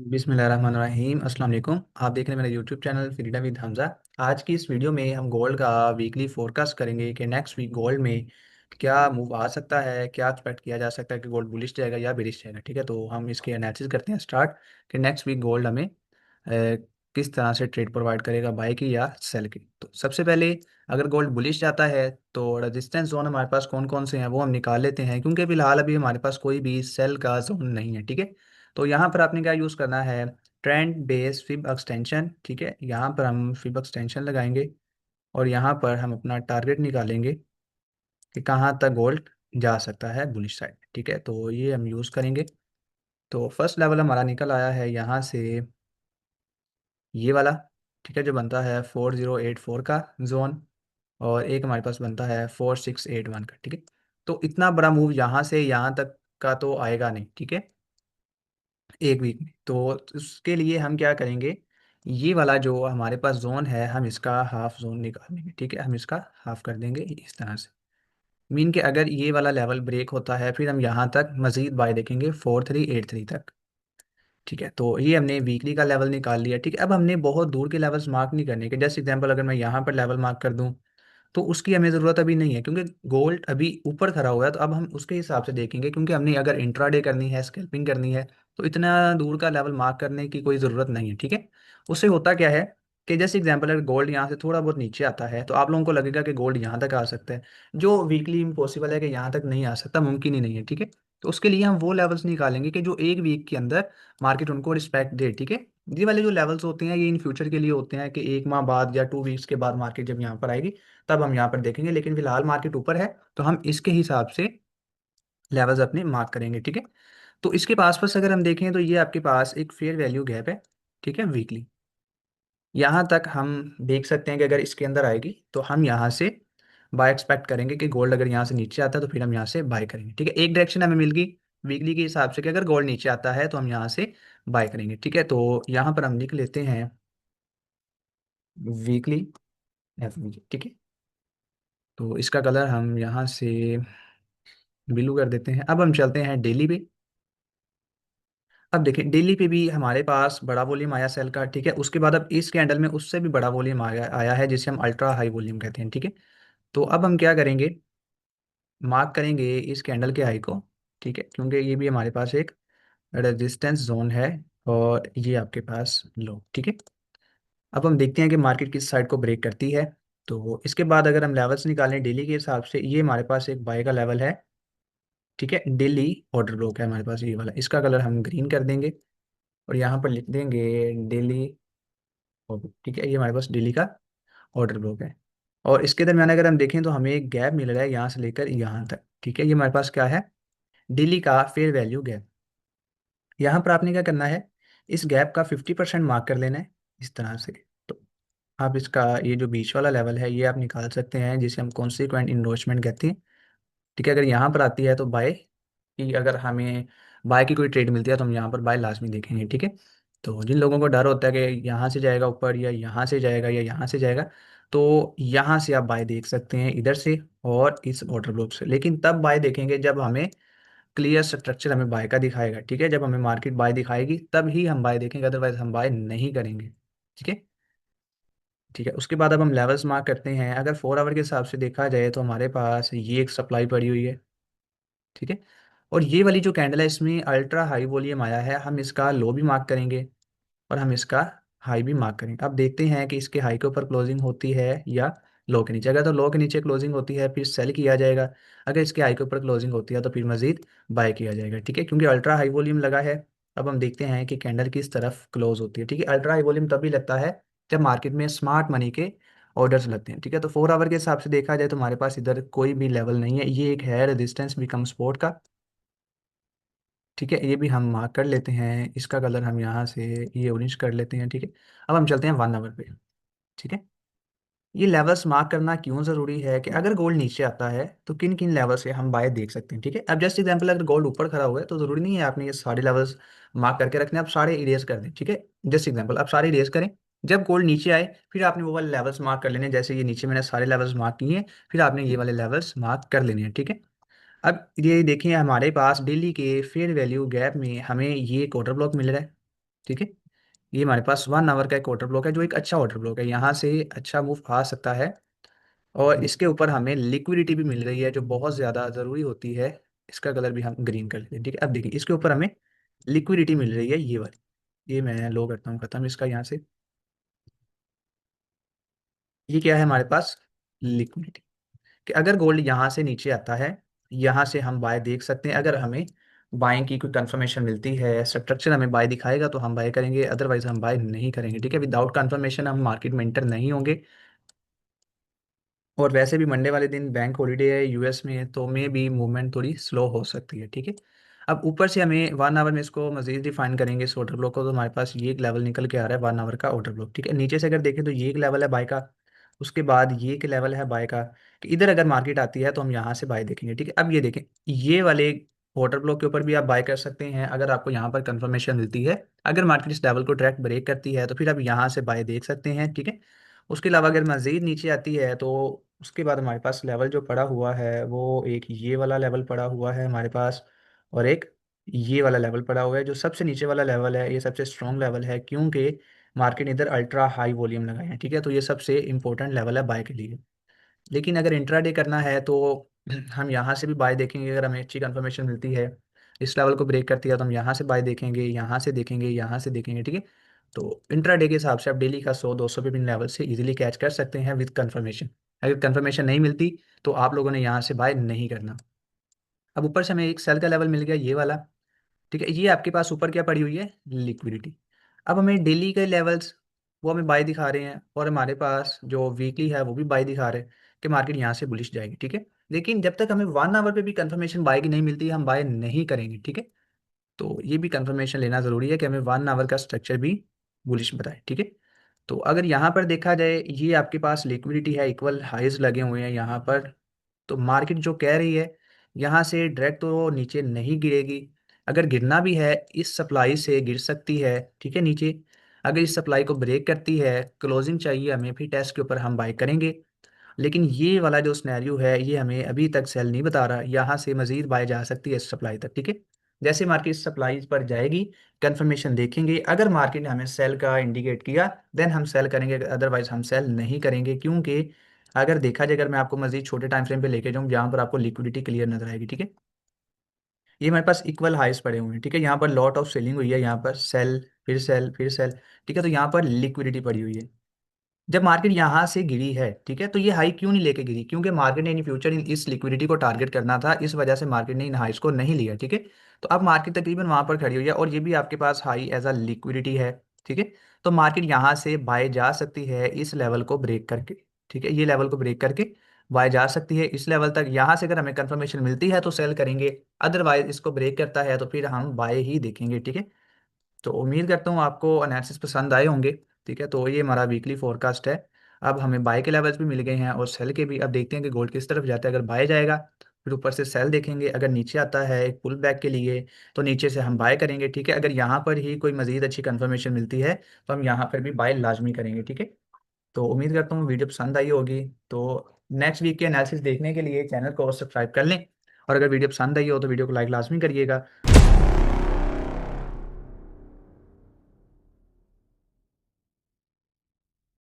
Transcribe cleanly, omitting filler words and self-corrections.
बिस्मिल्लाहिर्रहमानिर्रहीम अस्सलाम वालेकुम। आप देख रहे हैं मेरा YouTube channel freedom with Hamza. आज की इस वीडियो में हम गोल्ड का वीकली फोरकास्ट करेंगे कि नेक्स्ट वीक गोल्ड में क्या मूव आ सकता है, क्या एक्सपेक्ट किया जा सकता है कि गोल्ड बुलिश जाएगा या बेरिश जाएगा। ठीक है, तो हम इसके एनालिसिस करते हैं स्टार्ट कि नेक्स्ट वीक गोल्ड हमें किस तरह से ट्रेड प्रोवाइड करेगा, बाय की या सेल की। तो सबसे पहले अगर गोल्ड बुलिश जाता है तो रेजिस्टेंस जोन हमारे पास कौन कौन से हैं वो हम निकाल लेते हैं, क्योंकि फिलहाल अभी हमारे पास कोई भी सेल का जोन नहीं है। ठीक है, तो यहाँ पर आपने क्या यूज़ करना है, ट्रेंड बेस फिब एक्सटेंशन। ठीक है, यहाँ पर हम फिब एक्सटेंशन लगाएंगे और यहाँ पर हम अपना टारगेट निकालेंगे कि कहाँ तक गोल्ड जा सकता है बुलिश साइड। ठीक है, तो ये हम यूज़ करेंगे। तो फर्स्ट लेवल हमारा निकल आया है यहाँ से ये वाला। ठीक है, जो बनता है 4084 का जोन, और एक हमारे पास बनता है 4681 का। ठीक है, तो इतना बड़ा मूव यहाँ से यहाँ तक का तो आएगा नहीं। ठीक है, एक वीक में। तो उसके लिए हम क्या करेंगे, ये वाला जो हमारे पास जोन है हम इसका हाफ जोन निकाल लेंगे। ठीक है, हम इसका हाफ कर देंगे इस तरह से। मीन के अगर ये वाला लेवल ब्रेक होता है फिर हम यहाँ तक मजीद बाय देखेंगे 4383 तक। ठीक है, तो ये हमने वीकली का लेवल निकाल लिया। ठीक है, अब हमने बहुत दूर के लेवल्स मार्क नहीं करने के। जैसे एग्जांपल अगर मैं यहाँ पर लेवल मार्क कर दूँ तो उसकी हमें ज़रूरत अभी नहीं है, क्योंकि गोल्ड अभी ऊपर खड़ा हुआ है। तो अब हम उसके हिसाब से देखेंगे, क्योंकि हमने अगर इंट्राडे करनी है, स्कैल्पिंग करनी है, तो इतना दूर का लेवल मार्क करने की कोई ज़रूरत नहीं है। ठीक है, उससे होता क्या है कि जैसे एग्जांपल अगर गोल्ड यहाँ से थोड़ा बहुत नीचे आता है तो आप लोगों को लगेगा कि गोल्ड यहाँ तक आ सकता है, जो वीकली इम्पॉसिबल है कि यहाँ तक नहीं आ सकता, मुमकिन ही नहीं है। ठीक है, तो उसके लिए हम वो लेवल्स निकालेंगे कि जो एक वीक के अंदर मार्केट उनको रिस्पेक्ट दे। ठीक है, ये वाले जो लेवल्स होते हैं ये इन फ्यूचर के लिए होते हैं कि एक माह बाद या 2 वीक्स के बाद मार्केट जब यहाँ पर आएगी तब हम यहाँ पर देखेंगे, लेकिन फिलहाल मार्केट ऊपर है तो हम इसके हिसाब से लेवल्स अपने मार्क करेंगे। ठीक है, तो इसके पास पास अगर हम देखें तो ये आपके पास एक फेयर वैल्यू गैप है। ठीक है, वीकली यहाँ तक हम देख सकते हैं कि अगर इसके अंदर आएगी तो हम यहाँ से बाय एक्सपेक्ट करेंगे कि गोल्ड अगर यहाँ से नीचे आता है तो फिर हम यहाँ से बाय करेंगे। ठीक है, एक डायरेक्शन हमें मिल गई वीकली के हिसाब से कि अगर गोल्ड नीचे आता है तो हम यहाँ से बाय करेंगे। ठीक है, तो यहाँ पर हम लिख लेते हैं वीकली एफ। ठीक है, तो इसका कलर हम यहाँ से ब्लू कर देते हैं। अब हम चलते हैं डेली पे। अब देखें डेली पे भी हमारे पास बड़ा वॉल्यूम आया सेल का। ठीक है, उसके बाद अब इस कैंडल में उससे भी बड़ा वॉल्यूम आया आया है जिसे हम अल्ट्रा हाई वॉल्यूम कहते हैं। ठीक है, तो अब हम क्या करेंगे, मार्क करेंगे इस कैंडल के हाई को। ठीक है, क्योंकि ये भी हमारे पास एक रेजिस्टेंस जोन है और ये आपके पास लो। ठीक है, अब हम देखते हैं कि मार्केट किस साइड को ब्रेक करती है। तो इसके बाद अगर हम लेवल्स निकालें डेली के हिसाब से, ये हमारे पास एक बाय का लेवल है। ठीक है, डेली ऑर्डर ब्लॉक है हमारे पास ये वाला, इसका कलर हम ग्रीन कर देंगे और यहाँ पर लिख देंगे डेली। ठीक है, ये हमारे पास डेली का ऑर्डर ब्लॉक है और इसके दरम्यान अगर हम देखें तो हमें एक गैप मिल रहा है यहाँ से लेकर यहाँ तक। ठीक है, ये हमारे पास क्या है, डेली का फेयर वैल्यू गैप। यहाँ पर आपने क्या करना है, इस गैप का 50% मार्क कर लेना है इस तरह से। तो आप इसका ये जो बीच वाला लेवल है ये आप निकाल सकते हैं, जिसे हम कॉन्सिक्वेंट इन्वेस्टमेंट कहते हैं। ठीक है, अगर यहाँ पर आती है तो बाय की, अगर हमें बाय की कोई ट्रेड मिलती है तो हम यहाँ पर बाय लाजमी देखेंगे। ठीक है, तो जिन लोगों को डर होता है कि यहाँ से जाएगा ऊपर या यहाँ से जाएगा या यहाँ से जाएगा, तो यहाँ से आप बाय देख सकते हैं इधर से और इस ऑर्डर ब्लॉक से। लेकिन तब बाय देखेंगे जब हमें क्लियर स्ट्रक्चर हमें बाय का दिखाएगा। ठीक है, जब हमें मार्केट बाय दिखाएगी तब ही हम बाय देखेंगे, अदरवाइज हम बाय नहीं करेंगे। ठीक है, ठीक है, उसके बाद अब हम लेवल्स मार्क करते हैं। अगर 4 आवर के हिसाब से देखा जाए तो हमारे पास ये एक सप्लाई पड़ी हुई है। ठीक है, और ये वाली जो कैंडल है इसमें अल्ट्रा हाई वॉल्यूम आया है, हम इसका लो भी मार्क करेंगे और हम इसका हाई भी मार्क करेंगे। अब देखते हैं कि इसके हाई के ऊपर क्लोजिंग होती है या लो के नीचे। अगर तो लो के नीचे क्लोजिंग होती है फिर सेल किया जाएगा, अगर इसके हाई के ऊपर क्लोजिंग होती है तो फिर मजीद बाय किया जाएगा। ठीक है, क्योंकि अल्ट्रा हाई वॉल्यूम लगा है। अब हम देखते हैं कि कैंडल किस तरफ क्लोज होती है। ठीक है, अल्ट्रा हाई वॉल्यूम तभी लगता है जब मार्केट में स्मार्ट मनी के ऑर्डर्स लगते हैं। ठीक है, तो 4 आवर के हिसाब से देखा जाए तो हमारे पास इधर कोई भी लेवल नहीं है, ये एक है रेजिस्टेंस बिकम सपोर्ट का। ठीक है, ये भी हम मार्क कर लेते हैं, इसका कलर हम यहाँ से ये ऑरेंज कर लेते हैं। ठीक है, अब हम चलते हैं 1 आवर पे। ठीक है, ये लेवल्स मार्क करना क्यों ज़रूरी है कि अगर गोल्ड नीचे आता है तो किन किन लेवल से हम बाय देख सकते हैं। ठीक है, अब जस्ट एग्जांपल अगर गोल्ड ऊपर खड़ा हुआ है तो ज़रूरी नहीं है आपने ये सारे लेवल्स मार्क करके रखने, आप सारे इरेज कर दें। ठीक है, जस्ट एग्जांपल आप सारे इरेज करें, जब गोल्ड नीचे आए फिर आपने वो वाले लेवल्स मार्क कर लेने हैं। जैसे ये नीचे मैंने सारे लेवल्स मार्क किए हैं, फिर आपने ये वाले लेवल्स मार्क कर लेने हैं। ठीक है, अब ये देखिए हमारे पास डेली के फेयर वैल्यू गैप में हमें ये एक ऑर्डर ब्लॉक मिल रहा है। ठीक है। ये हमारे पास 1 आवर का एक ऑर्डर ब्लॉक है, जो एक अच्छा ऑर्डर ब्लॉक है, यहाँ से अच्छा मूव आ सकता है। और इसके ऊपर हमें लिक्विडिटी भी मिल रही है, जो बहुत ज़्यादा ज़रूरी होती है। इसका कलर भी हम ग्रीन कर लेते हैं, ठीक है। अब देखिए इसके ऊपर हमें लिक्विडिटी मिल रही है, ये वाली। ये मैं लो करता हूँ, खत्म इसका यहाँ से। ये क्या है हमारे पास? लिक्विडिटी। कि अगर गोल्ड यहाँ से नीचे आता है, यहाँ से हम बाय देख सकते हैं। अगर हमें बाइंग की कोई कंफर्मेशन मिलती है, स्ट्रक्चर हमें बाय दिखाएगा तो हम बाय करेंगे, अदरवाइज हम बाय नहीं करेंगे, ठीक है। विदाउट कंफर्मेशन हम मार्केट में इंटर नहीं होंगे। और वैसे भी मंडे वाले दिन बैंक हॉलीडे है यूएस में, तो में भी मूवमेंट थोड़ी स्लो हो सकती है, ठीक है। अब ऊपर से हमें 1 आवर में इसको मजीद डिफाइन करेंगे इस ऑर्डर ब्लॉक को, तो हमारे पास ये एक लेवल निकल के आ रहा है 1 आवर का ऑर्डर ब्लॉक, ठीक है। नीचे से अगर देखें तो ये एक लेवल है बाय का, उसके बाद ये एक लेवल है बाय का। कि इधर अगर मार्केट आती है तो हम यहाँ से बाय देखेंगे, ठीक है। अब ये देखें, ये वाले ऑर्डर ब्लॉक के ऊपर भी आप बाय कर सकते हैं अगर आपको यहाँ पर कंफर्मेशन मिलती है। अगर मार्केट इस लेवल को डायरेक्ट ब्रेक करती है तो फिर आप यहाँ से बाय देख सकते हैं, ठीक है। उसके अलावा अगर मज़ीद नीचे आती है तो उसके बाद हमारे पास लेवल जो पड़ा हुआ है वो एक ये वाला लेवल पड़ा हुआ है हमारे पास, और एक ये वाला लेवल पड़ा हुआ है। जो सबसे नीचे वाला लेवल है ये सबसे स्ट्रॉन्ग लेवल है, क्योंकि मार्केट इधर अल्ट्रा हाई वॉल्यूम लगाए हैं, ठीक है। तो ये सबसे इंपॉर्टेंट लेवल है बाय के लिए। लेकिन अगर इंट्राडे करना है तो हम यहाँ से भी बाय देखेंगे, अगर हमें अच्छी कंफर्मेशन मिलती है, इस लेवल को ब्रेक करती है तो हम यहाँ से बाय देखेंगे, यहाँ से देखेंगे, यहाँ से देखेंगे, ठीक है। तो इंट्राडे के हिसाब से आप डेली का 100-200 पे पिन लेवल से इजीली कैच कर सकते हैं विद कंफर्मेशन। अगर कंफर्मेशन नहीं मिलती तो आप लोगों ने यहाँ से बाय नहीं करना। अब ऊपर से हमें एक सेल का लेवल मिल गया, ये वाला, ठीक है। ये आपके पास ऊपर क्या पड़ी हुई है? लिक्विडिटी। अब हमें डेली के लेवल्स वो हमें बाय दिखा रहे हैं, और हमारे पास जो वीकली है वो भी बाय दिखा रहे हैं कि मार्केट यहाँ से बुलिश जाएगी, ठीक है। लेकिन जब तक हमें 1 आवर पे भी कंफर्मेशन बाय की नहीं मिलती हम बाय नहीं करेंगे, ठीक है। तो ये भी कंफर्मेशन लेना ज़रूरी है कि हमें 1 आवर का स्ट्रक्चर भी बुलिश बताए, ठीक है। तो अगर यहाँ पर देखा जाए, ये आपके पास लिक्विडिटी है, इक्वल हाइज लगे हुए हैं यहाँ पर। तो मार्केट जो कह रही है, यहाँ से डायरेक्ट तो नीचे नहीं गिरेगी। अगर गिरना भी है इस सप्लाई से गिर सकती है, ठीक है, नीचे। अगर इस सप्लाई को ब्रेक करती है, क्लोजिंग चाहिए हमें, फिर टेस्ट के ऊपर हम बाय करेंगे। लेकिन ये वाला जो स्नैरियो है ये हमें अभी तक सेल नहीं बता रहा, यहाँ से मजीद बाय जा सकती है इस सप्लाई तक, ठीक है। जैसे मार्केट इस सप्लाई पर जाएगी, कंफर्मेशन देखेंगे, अगर मार्केट ने हमें सेल का इंडिकेट किया देन हम सेल करेंगे, अदरवाइज हम सेल नहीं करेंगे। क्योंकि अगर देखा जाए, अगर मैं आपको मजीद छोटे टाइम फ्रेम पे लेके जाऊँ जहाँ पर आपको लिक्विडिटी क्लियर नजर आएगी, ठीक है। ये हमारे पास इक्वल हाइस पड़े हुए हैं, ठीक है। यहाँ पर लॉट ऑफ सेलिंग हुई है, यहाँ पर सेल, फिर सेल, फिर सेल, ठीक है। तो यहाँ पर लिक्विडिटी पड़ी हुई है। जब मार्केट यहाँ से गिरी है, ठीक है, तो ये हाई क्यों नहीं लेके गिरी? क्योंकि मार्केट ने इन फ्यूचर इस लिक्विडिटी को टारगेट करना था, इस वजह से मार्केट ने इन हाइस को नहीं लिया, ठीक है। तो अब मार्केट तकरीबन वहां पर खड़ी हुई है, और ये भी आपके पास हाई एज अ लिक्विडिटी है, ठीक है। तो मार्केट यहाँ से बाय जा सकती है इस लेवल को ब्रेक करके, ठीक है। ये लेवल को ब्रेक करके बाय जा सकती है इस लेवल तक। यहाँ से अगर हमें कंफर्मेशन मिलती है तो सेल करेंगे, अदरवाइज इसको ब्रेक करता है तो फिर हम बाय ही देखेंगे, ठीक है। तो उम्मीद करता हूँ आपको एनालिसिस पसंद आए होंगे, ठीक है। तो ये हमारा वीकली फोरकास्ट है। अब हमें बाय के लेवल्स भी मिल गए हैं और सेल के भी। अब देखते हैं कि गोल्ड किस तरफ जाता है। अगर बाय जाएगा फिर ऊपर से सेल देखेंगे, अगर नीचे आता है एक पुल बैक के लिए तो नीचे से हम बाय करेंगे, ठीक है। अगर यहाँ पर ही कोई मजीद अच्छी कंफर्मेशन मिलती है तो हम यहाँ पर भी बाय लाजमी करेंगे, ठीक है। तो उम्मीद करता हूँ वीडियो पसंद आई होगी। तो नेक्स्ट वीक के एनालिसिस देखने के लिए चैनल को सब्सक्राइब कर लें, और अगर वीडियो पसंद आई हो तो वीडियो को लाइक लाजमी करिएगा।